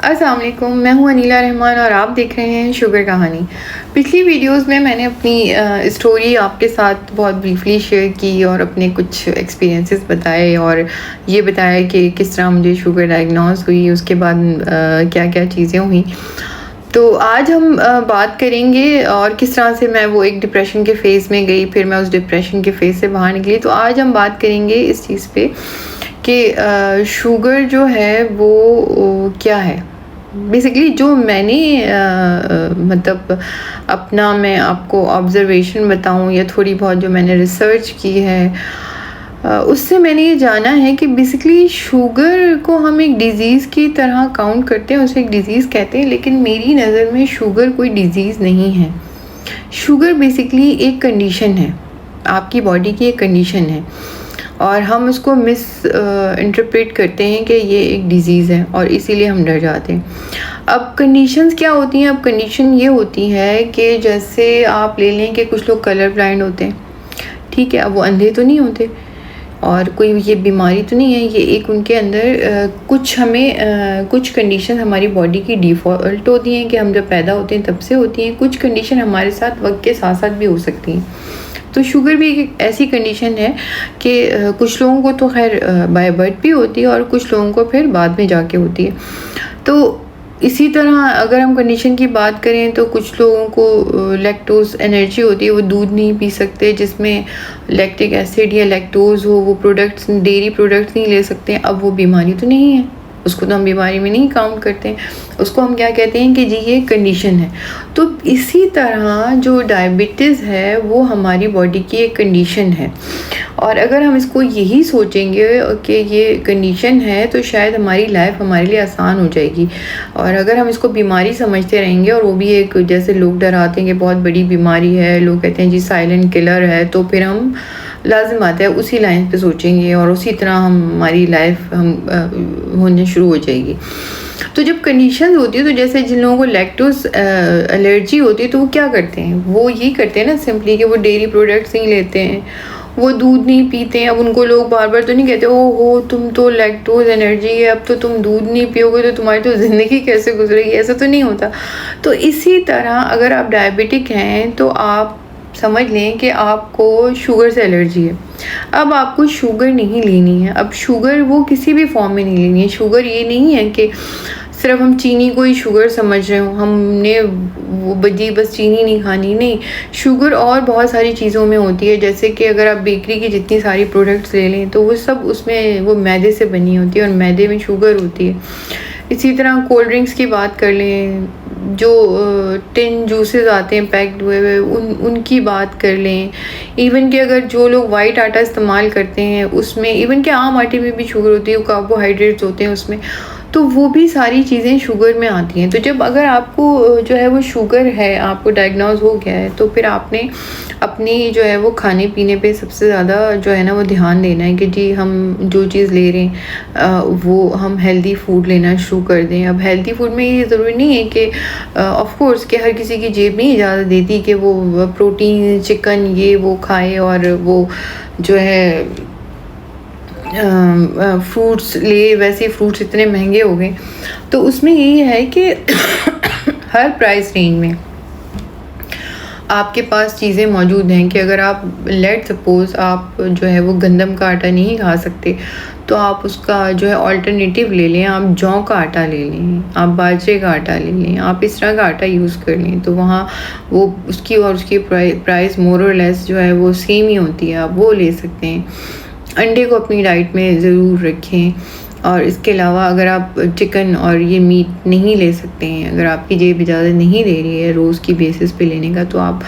अस्सलाम वालेकुम, मैं हूँ अनीला रहमान और आप देख रहे हैं शुगर कहानी। पिछली वीडियोस में मैंने अपनी स्टोरी आपके साथ बहुत ब्रीफली शेयर की और अपने कुछ एक्सपीरियंसेस बताए और ये बताया कि किस तरह मुझे शुगर डायग्नोज हुई, उसके बाद क्या क्या चीज़ें हुई। तो आज हम बात करेंगे और किस तरह से मैं वो एक डिप्रेशन के फ़ेज़ में गई, फिर मैं उस डिप्रेशन के फ़ेज़ से बाहर निकली। तो आज हम बात करेंगे इस चीज़ पे कि शुगर जो है वो क्या है। बेसिकली जो मैंने मतलब अपना मैं आपको ऑब्ज़र्वेशन बताऊं या थोड़ी बहुत जो मैंने रिसर्च की है, उससे मैंने ये जाना है कि बेसिकली शुगर को हम एक डिज़ीज़ की तरह काउंट करते हैं, उसे एक डिज़ीज़ कहते हैं, लेकिन मेरी नज़र में शुगर कोई डिज़ीज़ नहीं है। शुगर बेसिकली एक कंडीशन है, आपकी बॉडी की एक कंडीशन है और हम उसको इंटरप्रेट करते हैं कि ये एक डिज़ीज़ है और इसीलिए हम डर जाते हैं। अब कंडीशंस क्या होती हैं? अब कंडीशन ये होती है कि जैसे आप ले लें कि कुछ लोग कलर ब्लाइंड होते हैं, ठीक है। अब वो अंधे तो नहीं होते और कोई ये बीमारी तो नहीं है, ये एक उनके अंदर कुछ कंडीशन हमारी बॉडी की डिफ़ॉल्ट होती हैं कि हम जब पैदा होते हैं तब से होती हैं। कुछ कंडीशन हमारे साथ वक्त के साथ साथ भी हो सकती हैं। तो शुगर भी एक ऐसी कंडीशन है कि कुछ लोगों को तो खैर बाय बर्थ भी होती है और कुछ लोगों को फिर बाद में जाके होती है। तो इसी तरह अगर हम कंडीशन की बात करें तो कुछ लोगों को लैक्टोज एलर्जी होती है, वो दूध नहीं पी सकते जिसमें लैक्टिक एसिड या लैक्टोज हो, वो प्रोडक्ट्स डेयरी प्रोडक्ट्स नहीं ले सकते। अब वो बीमारी तो नहीं है, उसको तो हम बीमारी में नहीं काउंट करते हैं, उसको हम क्या कहते हैं कि जी ये कंडीशन है। तो इसी तरह जो डायबिटीज़ है वो हमारी बॉडी की एक कंडीशन है और अगर हम इसको यही सोचेंगे कि ये कंडीशन है तो शायद हमारी लाइफ हमारे लिए आसान हो जाएगी। और अगर हम इसको बीमारी समझते रहेंगे और वो भी एक जैसे लोग डराते हैं कि बहुत बड़ी बीमारी है, लोग कहते हैं जी साइलेंट किलर है, तो फिर हम लाजिम आता है उसी लाइन पे सोचेंगे और उसी तरह हमारी लाइफ होने शुरू हो जाएगी। तो जब कंडीशन होती है तो जैसे जिन लोगों को लैक्टोज एलर्जी होती है तो वो क्या करते हैं, वो यही करते हैं ना सिंपली कि वो डेयरी प्रोडक्ट्स नहीं लेते हैं, वो दूध नहीं पीते हैं। अब उनको लोग बार बार तो नहीं कहते ओ हो तुम तो लैक्टोज एलर्जी है, अब तो तुम दूध नहीं पियोगे तो तुम्हारी तो ज़िंदगी कैसे गुजरेगी, ऐसा तो नहीं होता। तो इसी तरह अगर आप डायबिटिक हैं तो आप समझ लें कि आपको शुगर से एलर्जी है। अब आपको शुगर नहीं लेनी है, अब शुगर वो किसी भी फॉर्म में नहीं लेनी है। शुगर ये नहीं है कि सिर्फ हम चीनी को ही शुगर समझ रहे हो, हमने वो बस चीनी नहीं खानी, नहीं। शुगर और बहुत सारी चीज़ों में होती है, जैसे कि अगर आप बेकरी की जितनी सारी प्रोडक्ट्स ले लें तो वो सब उसमें वो मैदे से बनी होती है और मैदे में शुगर होती है। इसी तरह कोल्ड ड्रिंक्स की बात कर लें, जो टिन जूसेस आते हैं पैक्ड हुए उनकी बात कर लें। इवन कि अगर जो लोग वाइट आटा इस्तेमाल करते हैं उसमें, इवन कि आम आटे में भी शुगर होती है, कार्बोहाइड्रेट्स होते हैं उसमें, तो वो भी सारी चीज़ें शुगर में आती हैं। तो जब अगर आपको जो है वो शुगर है, आपको डायग्नोज हो गया है, तो फिर आपने अपनी जो है वो खाने पीने पे सबसे ज़्यादा जो है ना वो ध्यान देना है कि जी हम जो चीज़ ले रहे हैं वो हम हेल्दी फूड लेना शुरू कर दें। अब हेल्दी फूड में ये ज़रूरी नहीं है कि ऑफ कोर्स कि हर किसी की जेब नहीं इजाज़त देती कि वो प्रोटीन चिकन ये वो खाए और वो जो है फ्रूट्स ले। वैसे फ्रूट्स इतने महंगे हो गए, तो उसमें यही है कि हर प्राइस रेंज में आपके पास चीज़ें मौजूद हैं कि अगर आप लेट सपोज आप जो है वो गंदम का आटा नहीं खा सकते तो आप उसका जो है ऑल्टरनेटिव ले लें, आप जौ का आटा ले लें, आप बाजरे का आटा ले लें, आप इस तरह का आटा यूज़ कर लें। तो वहाँ वो उसकी और उसकी प्राइस मोर और लेस जो है वो सेम ही होती है, आप वो ले सकते हैं। अंडे को अपनी डाइट में ज़रूर रखें और इसके अलावा अगर आप चिकन और ये मीट नहीं ले सकते हैं, अगर आपकी जेब इजाज़त नहीं दे रही है रोज़ की बेसिस पे लेने का, तो आप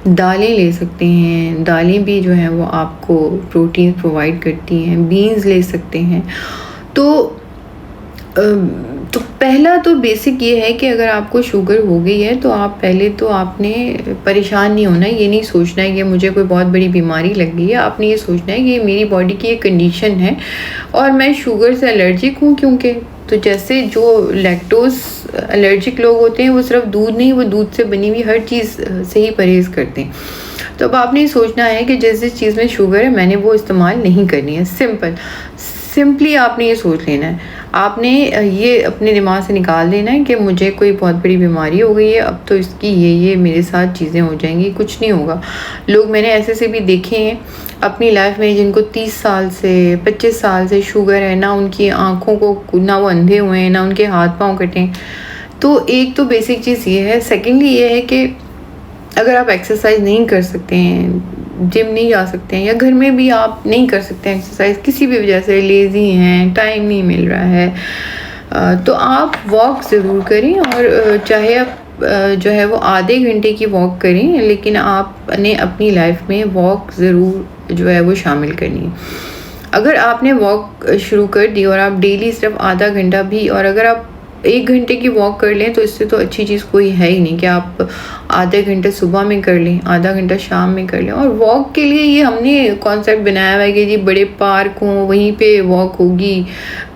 दालें ले सकते हैं। दालें भी जो हैं वो आपको प्रोटीन प्रोवाइड करती हैं। बीन्स ले सकते हैं। तो पहला तो बेसिक ये है कि अगर आपको शुगर हो गई है तो आप पहले तो आपने परेशान नहीं होना है, ये नहीं सोचना है कि मुझे कोई बहुत बड़ी बीमारी लग गई है। आपने ये सोचना है कि मेरी बॉडी की एक कंडीशन है और मैं शुगर से एलर्जिक हूँ। क्योंकि तो जैसे जो लैक्टोज एलर्जिक लोग होते हैं वो सिर्फ दूध नहीं, वो दूध से बनी हुई हर चीज़ से ही परहेज़ करते हैं। तो अब आपने सोचना है कि जिस जिस चीज़ में शुगर है मैंने वो इस्तेमाल नहीं करनी है। सिंपल सिंपली आपने ये सोच लेना है, आपने ये अपने दिमाग से निकाल देना है कि मुझे कोई बहुत बड़ी बीमारी हो गई है, अब तो इसकी ये मेरे साथ चीज़ें हो जाएंगी, कुछ नहीं होगा। लोग मैंने ऐसे भी देखे हैं अपनी लाइफ में जिनको 30 साल से 25 साल से शुगर है, ना उनकी आँखों को, ना वो अंधे हुए हैं, ना उनके हाथ पाँव कटे। तो एक तो बेसिक चीज़ ये है। सेकेंडली ये है कि अगर आप एक्सरसाइज नहीं कर सकते हैं, जिम नहीं जा सकते हैं, या घर में भी आप नहीं कर सकते हैं एक्सरसाइज, किसी भी वजह से लेज़ी हैं, टाइम नहीं मिल रहा है, तो आप वॉक ज़रूर करें। और चाहे आप जो है वो आधे घंटे की वॉक करें, लेकिन आपने अपनी लाइफ में वॉक ज़रूर जो है वो शामिल करनी है। अगर आपने वॉक शुरू कर दी और आप डेली सिर्फ आधा घंटा भी, और अगर आप 1 घंटे की वॉक कर लें तो इससे तो अच्छी चीज़ कोई है ही नहीं कि आप आधे घंटे सुबह में कर लें, आधा घंटा शाम में कर लें। और वॉक के लिए ये हमने कॉन्सेप्ट बनाया हुआ है कि जी बड़े पार्क हों, वहीं पे वॉक होगी,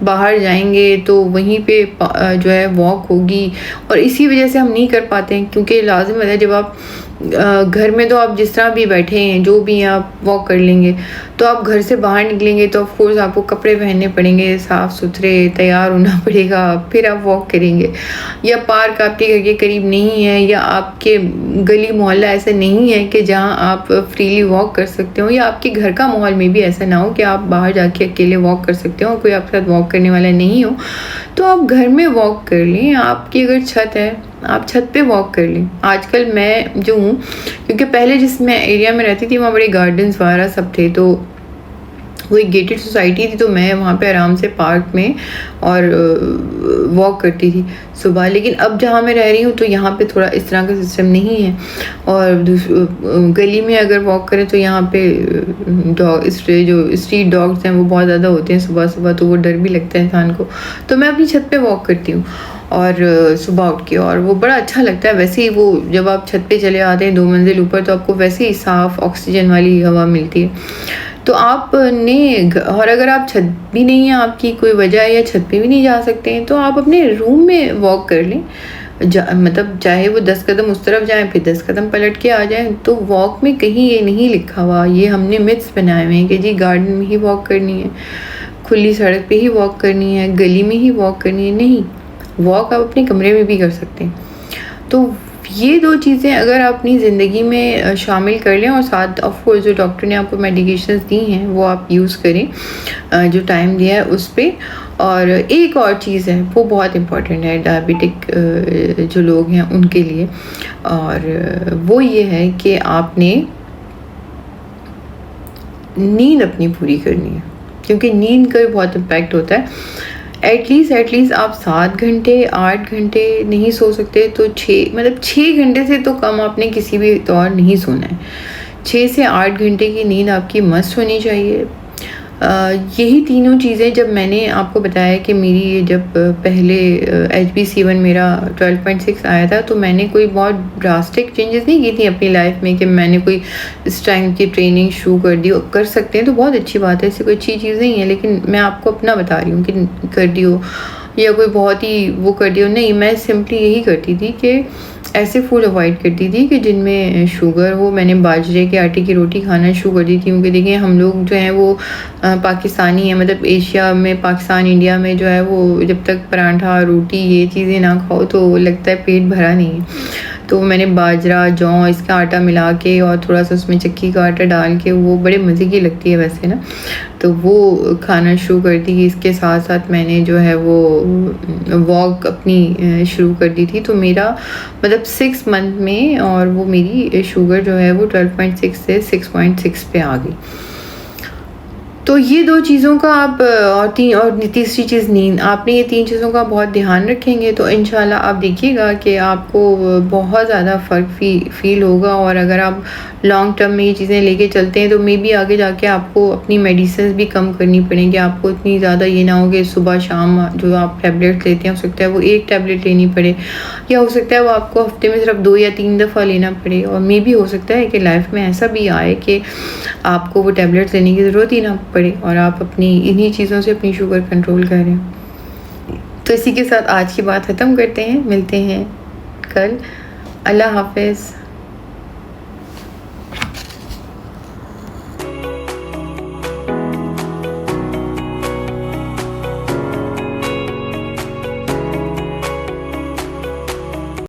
बाहर जाएंगे तो वहीं पे जो है वॉक होगी। और इसी वजह से हम नहीं कर पाते हैं, क्योंकि लाजिम है जब आप घर में तो आप जिस तरह भी बैठे हैं, जो भी आप वॉक कर लेंगे, तो आप घर से बाहर निकलेंगे तो ऑफ कोर्स आपको कपड़े पहनने पड़ेंगे, साफ़ सुथरे तैयार होना पड़ेगा, फिर आप वॉक करेंगे। या पार्क आपके घर के करीब नहीं है, या आपके गली मोहल्ला ऐसा नहीं है कि जहां आप फ्रीली वॉक कर सकते हो, या आपके घर का माहौल में भी ऐसा ना हो कि आप बाहर जाके अकेले वॉक कर सकते हो, कोई आपके साथ वॉक करने वाला नहीं हो, तो आप घर में वॉक कर लें। आपकी अगर छत है, आप छत पे वॉक कर लें। आजकल मैं जो हूँ, क्योंकि पहले जिस मैं एरिया में रहती थी वहाँ बड़े गार्डन्स वगैरह सब थे, तो वो एक गेटेड सोसाइटी थी, तो मैं वहाँ पे आराम से पार्क में और वॉक करती थी सुबह। लेकिन अब जहाँ मैं रह रही हूँ तो यहाँ पे थोड़ा इस तरह का सिस्टम नहीं है। और गली में अगर वॉक करें तो यहाँ पे जो स्ट्रीट डॉग्स हैं वो बहुत ज़्यादा होते हैं सुबह सुबह, तो वो डर भी लगता है इंसान को। तो मैं अपनी छत पे वॉक करती हूँ और सुबह उठ के, और वो बड़ा अच्छा लगता है। वैसे ही वो जब आप छत पे चले आते हैं 2 मंजिल ऊपर, तो आपको वैसे ही साफ़ ऑक्सीजन वाली हवा मिलती है। तो आपने, और अगर आप छत भी नहीं है आपकी, कोई वजह है या छत पे भी नहीं जा सकते हैं, तो आप अपने रूम में वॉक कर लें। मतलब चाहे वो 10 कदम उस तरफ जाएं, फिर 10 कदम पलट के आ जाएं। तो वॉक में कहीं ये नहीं लिखा हुआ, ये हमने मिथ्स बनाए हुए हैं कि जी गार्डन में ही वॉक करनी है, खुली सड़क पे ही वॉक करनी है, गली में ही वॉक करनी है। नहीं, वॉक आप अपने कमरे में भी कर सकते हैं। तो ये 2 चीज़ें अगर आप अपनी ज़िंदगी में शामिल कर लें, और साथ ऑफ कोर्स जो डॉक्टर ने आपको मेडिकेशंस दी हैं वो आप यूज़ करें जो टाइम दिया है उस पर। और एक और चीज़ है वो बहुत इम्पॉर्टेंट है डायबिटिक जो लोग हैं उनके लिए, और वो ये है कि आपने नींद अपनी पूरी करनी है, क्योंकि नींद का भी बहुत इम्पैक्ट होता है। एटलीस्ट आप 7 घंटे 8 घंटे नहीं सो सकते तो 6 घंटे से तो कम आपने किसी भी दौर नहीं सोना है। 6 से 8 घंटे की नींद आपकी मस्ट होनी चाहिए। यही तीनों चीज़ें जब मैंने आपको बताया कि मेरी जब पहले HbA1C मेरा 12.6 आया था, तो मैंने कोई बहुत ड्रास्टिक चेंजेस नहीं की थी अपनी लाइफ में कि मैंने कोई स्ट्रेंथ की ट्रेनिंग शुरू कर दी। कर सकते हैं तो बहुत अच्छी बात है, ऐसी कोई अच्छी चीज़ नहीं है, लेकिन मैं आपको अपना बता रही हूँ कि कर दी हो या कोई बहुत ही वो कर दी हो, नहीं। मैं सिंपली यही करती थी कि ऐसे फूड अवॉइड करती थी कि जिनमें शुगर हो। मैंने बाजरे के आटे की रोटी खाना शुरू कर दी थी, क्योंकि देखिए हम लोग जो हैं वो पाकिस्तानी हैं, मतलब एशिया में पाकिस्तान इंडिया में जो है वो जब तक पराठा रोटी ये चीज़ें ना खाओ तो लगता है पेट भरा नहीं है। तो मैंने बाजरा जौ इसका आटा मिला के और थोड़ा सा उसमें चक्की का आटा डाल के, वो बड़े मज़े की लगती है वैसे ना, तो वो खाना शुरू कर दी। इसके साथ साथ मैंने जो है वो वॉक अपनी शुरू कर दी थी। तो मेरा मतलब 6 मंथ में, और वो मेरी शुगर जो है वो 12.6 से 6.6 पे आ गई। तो ये 2 चीज़ों का आप और तीसरी चीज़ नींद, आपने ये 3 चीज़ों का बहुत ध्यान रखेंगे तो इंशाल्लाह आप देखिएगा कि आपको बहुत ज़्यादा फ़र्क फील होगा। और अगर आप लॉन्ग टर्म में ये चीज़ें लेके चलते हैं तो मे बी आगे जाके आपको अपनी मेडिसिन भी कम करनी पड़ेंगी। आपको इतनी ज़्यादा ये ना हो कि सुबह शाम जो आप टैबलेट लेते हैं, हो सकता है वो 1 टैबलेट लेनी पड़े, या हो सकता है वो आपको हफ्ते में सिर्फ 2 या 3 दफ़ा लेना पड़े। और मे बी हो सकता है कि लाइफ में ऐसा भी आए कि आपको वो टैबलेट्स लेने की ज़रूरत ही ना पड़े, और आप अपनी इन्हीं चीज़ों से अपनी शुगर कंट्रोल करें। तो इसी के साथ आज की बात ख़त्म करते हैं, मिलते हैं कल। अल्लाह हाफ़िज़।